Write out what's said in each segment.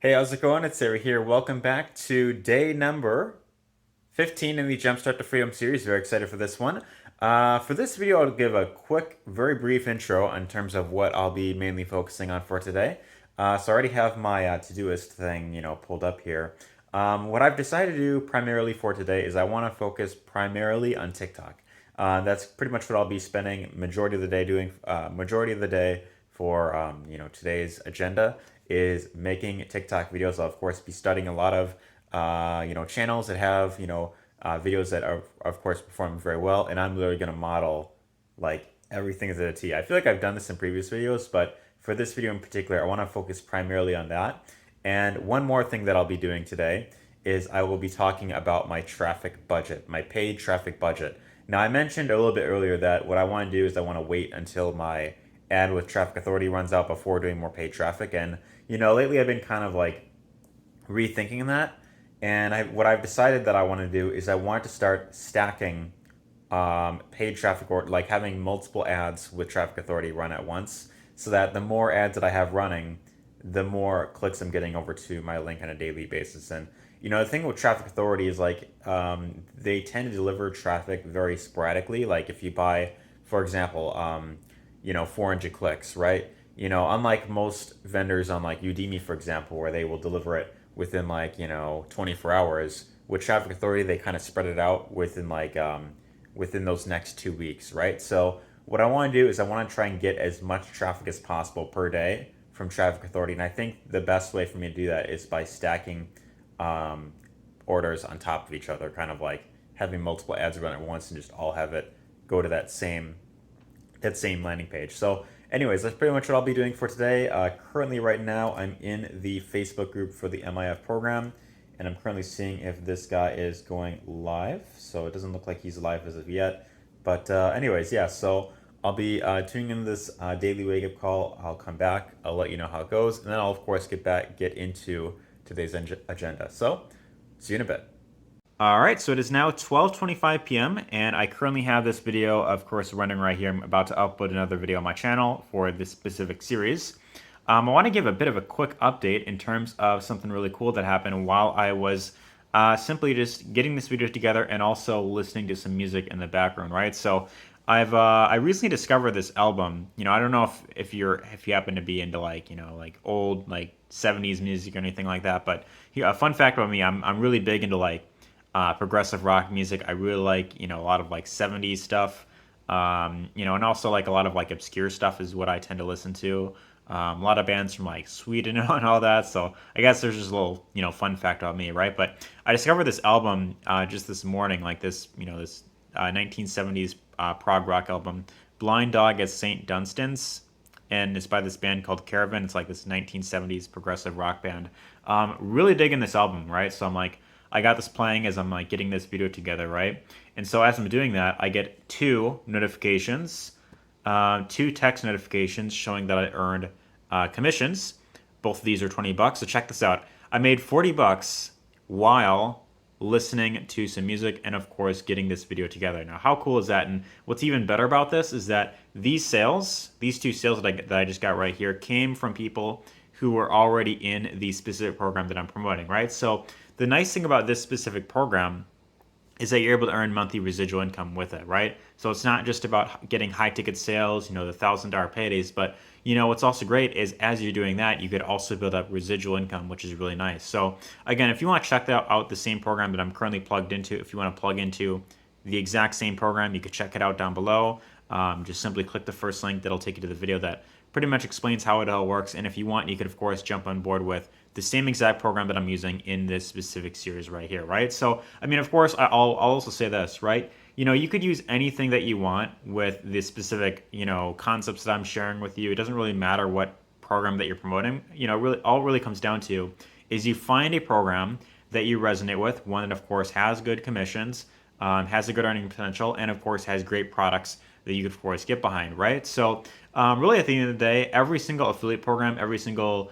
Hey, how's it going? It's Arie here. Welcome back to day number 15 in the Jumpstart to Freedom series. Very excited for this one. For this video, I'll give a quick, very brief intro in terms of what I'll be mainly focusing on for today. So I already have my to-do list thing, pulled up here. What I've decided to do primarily for today is I want to focus primarily on TikTok. That's pretty much what I'll be spending majority of the day doing. Majority of the day for today's agenda is making TikTok videos. I'll of course be studying a lot of channels that have videos that are of course performing very well, and I'm literally gonna model like everything to the T. I feel like I've done this in previous videos, but for this video in particular, I want to focus primarily on that. And one more thing that I'll be doing today is I will be talking about my traffic budget, my paid traffic budget. Now, I mentioned a little bit earlier that what I want to do is I want to wait until my ad with Traffic Authority runs out before doing more paid traffic. And, lately I've been kind of like rethinking that. And what I've decided that I want to do is I want to start stacking paid traffic, or like having multiple ads with Traffic Authority run at once, so that the more ads that I have running, the more clicks I'm getting over to my link on a daily basis. And the thing with Traffic Authority is like they tend to deliver traffic very sporadically. Like if you buy, for example, 400 clicks, right? Unlike most vendors on like Udemy, for example, where they will deliver it within like 24 hours. With Traffic Authority, they kind of spread it out within within those next 2 weeks, right? So what I want to do is I want to try and get as much traffic as possible per day from Traffic Authority, and I think the best way for me to do that is by stacking um, orders on top of each other, kind of like having multiple ads run at once and just all have it go to that same landing page. So, anyways, that's pretty much what I'll be doing for today. Currently, right now, I'm in the Facebook group for the MIF program, and I'm currently seeing if this guy is going live. So it doesn't look like he's live as of yet. But anyways, yeah. So I'll be tuning in this daily wake up call. I'll come back. I'll let you know how it goes, and then I'll of course get into today's agenda. So see you in a bit. All right, so it is now 12:25 p.m. and I currently have this video, of course, running right here. I'm about to upload another video on my channel for this specific series. I want to give a bit of a quick update in terms of something really cool that happened while I was simply just getting this video together and also listening to some music in the background, right? So I recently discovered this album. I don't know if you happen to be into like old like 70s music or anything like that, but here, a fun fact about me, I'm really big into like progressive rock music. I really like, a lot of like 70s stuff, and also like a lot of like obscure stuff is what I tend to listen to. A lot of bands from like Sweden and all that. So I guess there's just a little, fun fact about me, right? But I discovered this album just this morning, like this 1970s prog rock album, Blind Dog at St. Dunstan's. And it's by this band called Caravan. It's like this 1970s progressive rock band. Really digging this album, right? So I'm like, I got this playing as I'm like getting this video together, right? And so as I'm doing that, I get two notifications, two text notifications showing that I earned commissions. Both of these are $20. So check this out. I made $40 while listening to some music and of course getting this video together. Now, how cool is that? And what's even better about this is that these two sales that I just got right here, came from people who were already in the specific program that I'm promoting, right? So the nice thing about this specific program is that you're able to earn monthly residual income with it, right? So it's not just about getting high ticket sales, the $1,000 paydays, but what's also great is as you're doing that, you could also build up residual income, which is really nice. So again, if you want to check that out, the same program that I'm currently plugged into, if you want to plug into the exact same program, you could check it out down below. Just simply click the first link that'll take you to the video that pretty much explains how it all works. And if you want, you could of course jump on board with the same exact program that I'm using in this specific series right here, right? So, I mean, of course, I'll also say this, right? You could use anything that you want with the specific, concepts that I'm sharing with you. It doesn't really matter what program that you're promoting. Really, all it really comes down to is you find a program that you resonate with, one that, of course, has good commissions, has a good earning potential, and, of course, has great products that you could, of course, get behind, right? So really, at the end of the day, every single affiliate program, every single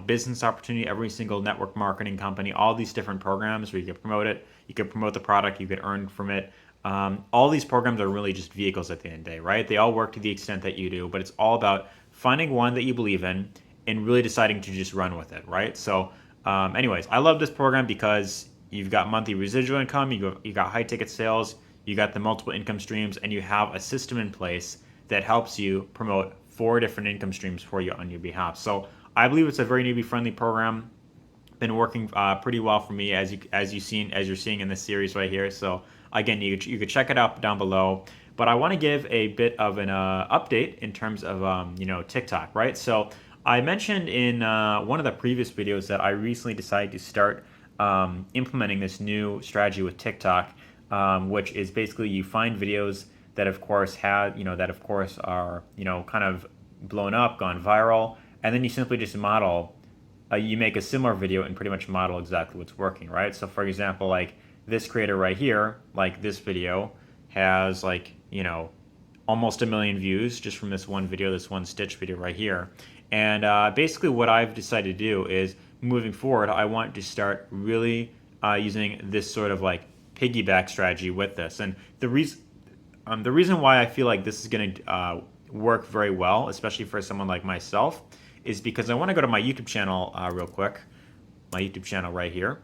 business opportunity, every single network marketing company, all these different programs where you can promote it, you can promote the product, you can earn from it. All these programs are really just vehicles at the end of the day, right? They all work to the extent that you do, but it's all about finding one that you believe in and really deciding to just run with it, right? So Anyways, I love this program because you've got monthly residual income, you got high ticket sales, you got the multiple income streams, and you have a system in place that helps you promote 4 different income streams for you on your behalf. So I believe it's a very newbie friendly program. Been working pretty well for me as you're seeing in this series right here. So again, you could check it out down below. But I want to give a bit of an update in terms of TikTok, right? So I mentioned in one of the previous videos that I recently decided to start implementing this new strategy with TikTok, which is basically you find videos that of course are kind of blown up, gone viral, and then you simply just model. You make a similar video and pretty much model exactly what's working, right? So for example, like this creator right here, like this video has almost 1 million views just from this one video, this one Stitch video right here. And basically what I've decided to do is moving forward, I want to start really using this sort of like piggyback strategy with this. And the reason why I feel like this is going to work very well, especially for someone like myself, is because I want to go to my YouTube channel real quick, my YouTube channel right here.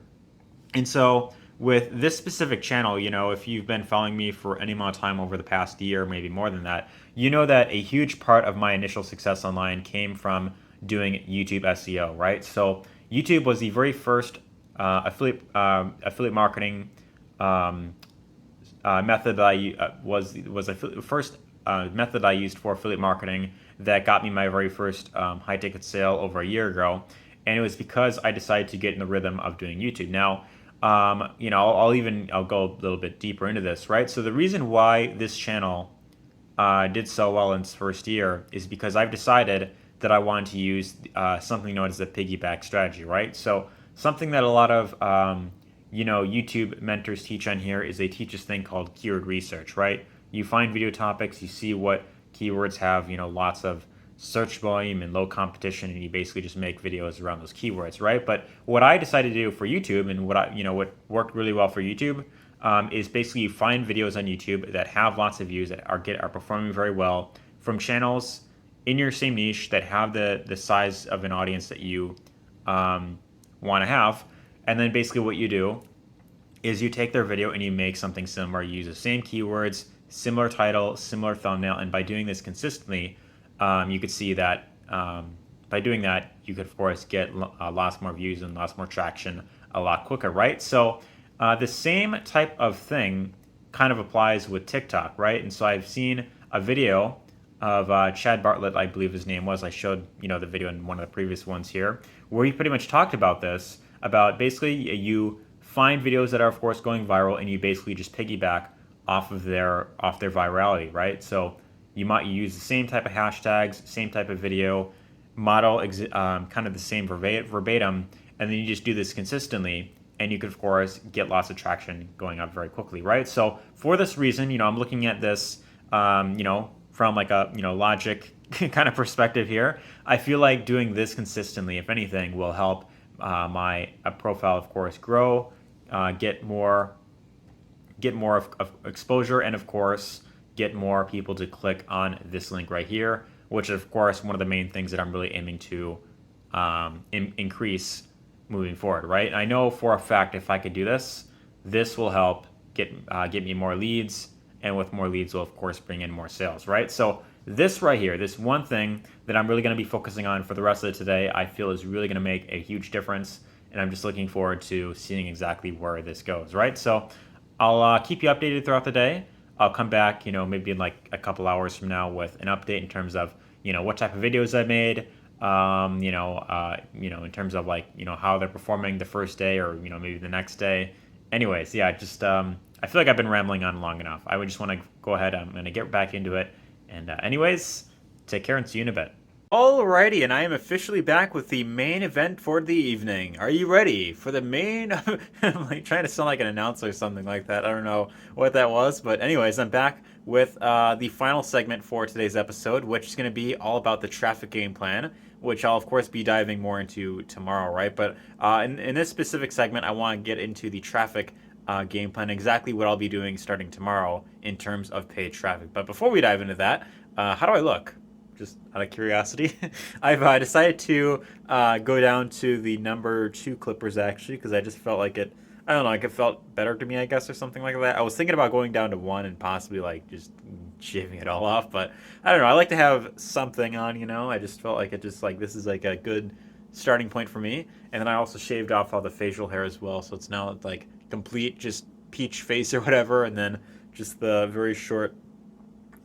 And so with this specific channel, if you've been following me for any amount of time over the past year, maybe more than that, you know that a huge part of my initial success online came from doing YouTube SEO, right? So YouTube was the very first affiliate marketing method that was the first method I used for affiliate marketing that got me my very first high ticket sale over a year ago, and it was because I decided to get in the rhythm of doing YouTube. Now, I'll go a little bit deeper into this, right? So the reason why this channel did so well in its first year is because I've decided that I wanted to use something known as the piggyback strategy, right? So something that a lot of YouTube mentors teach on here is they teach this thing called keyword research, right? You find video topics, you see what keywords have lots of search volume and low competition, and you basically just make videos around those keywords, right? But what I decided to do for YouTube, and what worked really well for YouTube, is basically you find videos on YouTube that have lots of views, that are performing very well from channels in your same niche that have the size of an audience that you want to have, and then basically what you do is you take their video and you make something similar. You use the same keywords, similar title, similar thumbnail, and by doing this consistently, you could see that by doing that, you could of course get lots more views and lots more traction a lot quicker, right? So the same type of thing kind of applies with TikTok, right? And so I've seen a video of Chad Bartlett, I believe his name was. I showed the video in one of the previous ones here, where he pretty much talked about this, about basically you find videos that are of course going viral, and you basically just piggyback off their virality, right? So you use the same type of hashtags, same type of video, model kind of the same verbatim, and then you just do this consistently, and you could of course get lots of traction going up very quickly, right? So for this reason, I'm looking at this, from like a logic kind of perspective here. I feel like doing this consistently, if anything, will help my profile, of course, grow, get more of exposure, and of course get more people to click on this link right here, which is of course one of the main things that I'm really aiming to increase moving forward, right? And I know for a fact if I could do this, this will help get me more leads, and with more leads will of course bring in more sales, right? So this right here, this one thing that I'm really going to be focusing on for the rest of today, I feel is really going to make a huge difference, and I'm just looking forward to seeing exactly where this goes, right? So I'll keep you updated throughout the day. I'll come back, maybe in like a couple hours from now with an update in terms of, what type of videos I made, in terms of like, how they're performing the first day, or, maybe the next day. Anyways, yeah, just, I feel like I've been rambling on long enough. I would just want to go ahead. I'm going to get back into it. And anyways, take care and see you in a bit. Alrighty, and I am officially back with the main event for the evening. Are you ready for the main? I'm like trying to sound like an announcer or something like that. I don't know what that was, but anyways, I'm back with the final segment for today's episode, which is going to be all about the traffic game plan, which I'll of course be diving more into tomorrow, right? But in this specific segment, I want to get into the traffic game plan, exactly what I'll be doing starting tomorrow in terms of paid traffic. But before we dive into that, how do I look? just out of curiosity. I've decided to go down to the number 2 Clippers, actually, because I just felt like it. I don't know, like it felt better to me, I guess, or something like that. I was thinking about going down to 1 and possibly like just shaving it all off, but I don't know. I like to have something on, you know. I just felt like it just like this is like a good starting point for me. And then I also shaved off all the facial hair as well, so it's now like complete just peach face or whatever, and then just the very short,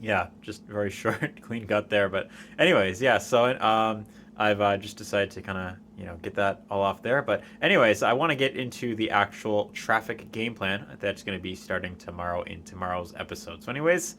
yeah, just very short, clean cut there. But anyways, yeah. So I've just decided to kind of get that all off there. But anyways, I want to get into the actual traffic game plan that's going to be starting tomorrow in tomorrow's episode. So anyways,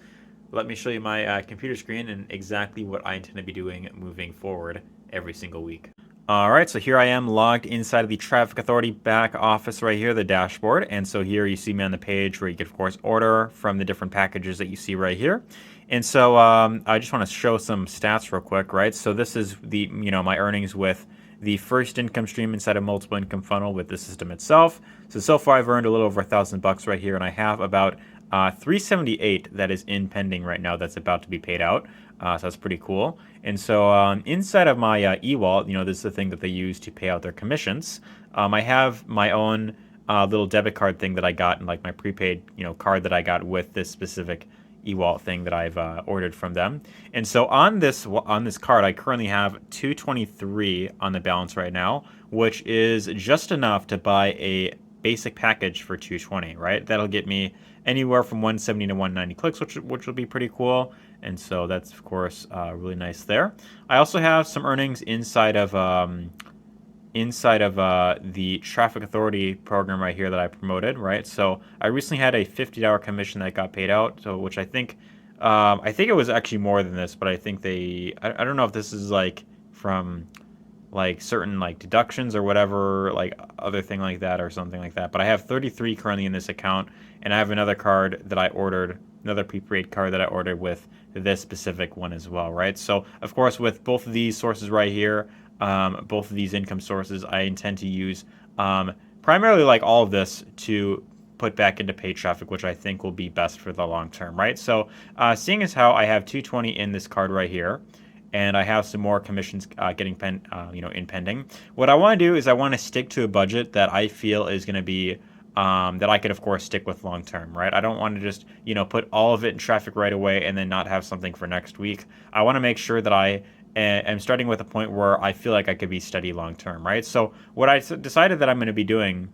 let me show you my computer screen and exactly what I intend to be doing moving forward every single week. All right, so here I am logged inside of the Traffic Authority back office right here, the dashboard. And so here you see me on the page where you can, of course, order from the different packages that you see right here. And so I just want to show some stats real quick, right? So this is the, my earnings with the first income stream inside a multiple income funnel with the system itself. So far I've earned a little over $1,000 right here, and I have about 378 that is in pending right now that's about to be paid out. So that's pretty cool. And so inside of my e-wallet, this is the thing that they use to pay out their commissions. I have my own little debit card thing that I got, and like my prepaid, card that I got with this specific e-wallet thing that I've ordered from them. And so on this card, I currently have 223 on the balance right now, which is just enough to buy a basic package for 220, right? That'll get me anywhere from 170 to 190 clicks, which will be pretty cool. And so that's, of course, really nice there. I also have some earnings inside of the Traffic Authority program right here that I promoted, right? So I recently had a $50 commission that got paid out, so which I think it was actually more than this, but I think I don't know if this is like from like certain like deductions or whatever, like other thing like that or something like that. But I have 33 currently in this account, and I have another card that I ordered, another prepaid card that I ordered with this specific one as well, right? So of course, with both of these sources right here, both of these income sources, I intend to use primarily like all of this to put back into paid traffic, which I think will be best for the long term, right? So seeing as how I have 220 in this card right here, and I have some more commissions getting in pending. What I want to do is I want to stick to a budget that I feel is going to be that I could, of course, stick with long term, right? I don't want to just put all of it in traffic right away and then not have something for next week. I want to make sure that I am starting with a point where I feel like I could be steady long term, right? So what I decided that I'm going to be doing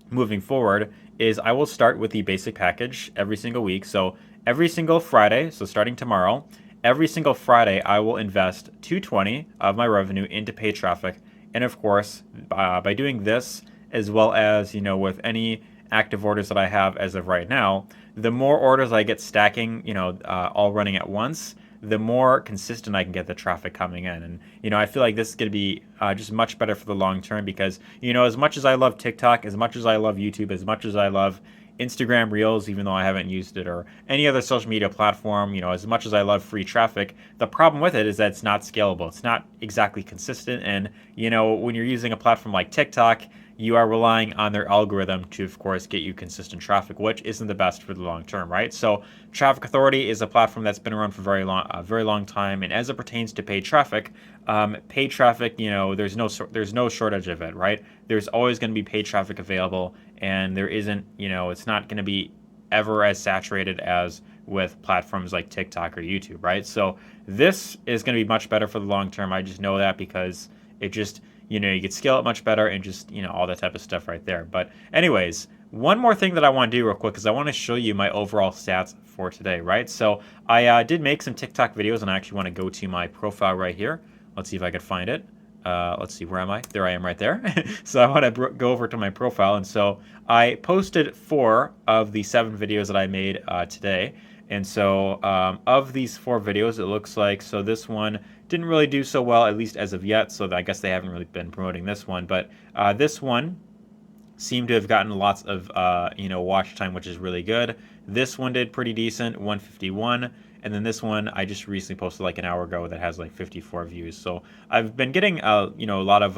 moving forward is I will start with the basic package every single week. So every single Friday, so starting tomorrow, every single Friday, I will invest $220 of my revenue into paid traffic. And of course, by doing this, as well as, with any active orders that I have as of right now, the more orders I get stacking, all running at once, the more consistent I can get the traffic coming in. And, I feel like this is going to be just much better for the long term because, as much as I love TikTok, as much as I love YouTube, as much as I love Instagram Reels, even though I haven't used it, or any other social media platform, as much as I love free traffic, the problem with it is that it's not scalable. It's not exactly consistent. And, when you're using a platform like TikTok, you are relying on their algorithm to, of course, get you consistent traffic, which isn't the best for the long term, right? So Traffic Authority is a platform that's been around for a very long time. And as it pertains to paid traffic, there's no shortage of it, right? There's always going to be paid traffic available, and there isn't, it's not going to be ever as saturated as with platforms like TikTok or YouTube, right? So this is going to be much better for the long term. I just know that because it just, you could scale it much better and just, all that type of stuff right there. But anyways, one more thing that I want to do real quick is I want to show you my overall stats for today, right? So I did make some TikTok videos, and I actually want to go to my profile right here. Let's see if I could find it. Let's see, where am I? There I am right there. So I want to go over to my profile. And so I posted 4 of the 7 videos that I made today. And so of these 4 videos, it looks like, so this one didn't really do so well, at least as of yet. So I guess they haven't really been promoting this one. But this one seemed to have gotten lots of, watch time, which is really good. This one did pretty decent, 151. And then this one I just recently posted like an hour ago that has like 54 views. So I've been getting, a lot of,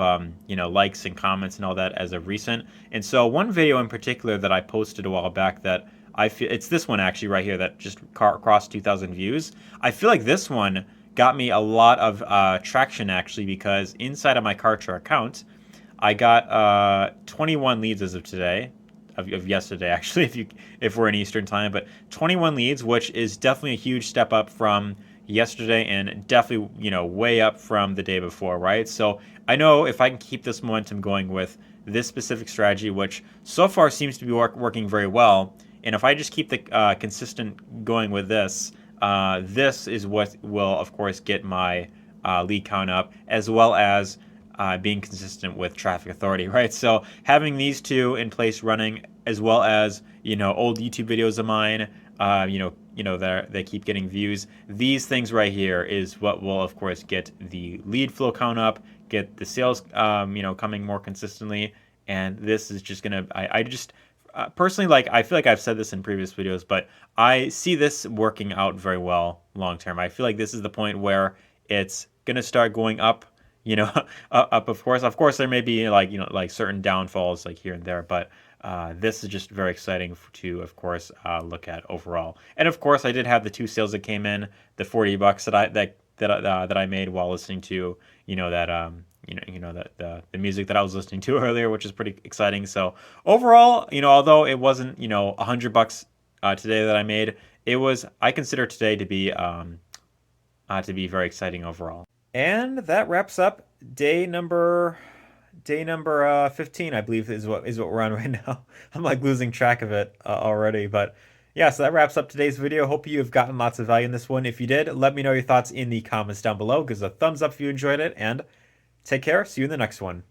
likes and comments and all that as of recent. And so one video in particular that I posted a while back that I feel, it's this one actually right here that just crossed 2,000 views. I feel like this one got me a lot of traction actually, because inside of my Kartra account, I got 21 leads as of today, of yesterday actually, if we're in Eastern time, but 21 leads, which is definitely a huge step up from yesterday, and definitely way up from the day before, right? So I know if I can keep this momentum going with this specific strategy, which so far seems to be working very well, and if I just keep the consistent going with this, this is what will of course get my lead count up, as well as being consistent with traffic authority, right? So having these two in place running, as well as old YouTube videos of mine, they keep getting views. These things right here is what will of course get the lead flow count up, get the sales coming more consistently, and this is just gonna. I just personally, like, I feel like I've said this in previous videos, but I see this working out very well long term. I feel like this is the point where it's gonna start going up, up. Of course, there may be like certain downfalls like here and there, but this is just very exciting to, of course, look at overall. And of course, I did have the two sales that came in, the $40 that I made while listening to the music that I was listening to earlier, which is pretty exciting. So overall, although it wasn't $100 today that I made, I consider today to be very exciting overall. And that wraps up day number 15, I believe, is what we're on right now. I'm like losing track of it already, but yeah, so that wraps up today's video. Hope you have gotten lots of value in this one. If you did, let me know your thoughts in the comments down below. Give us a thumbs up if you enjoyed it, and take care. See you in the next one.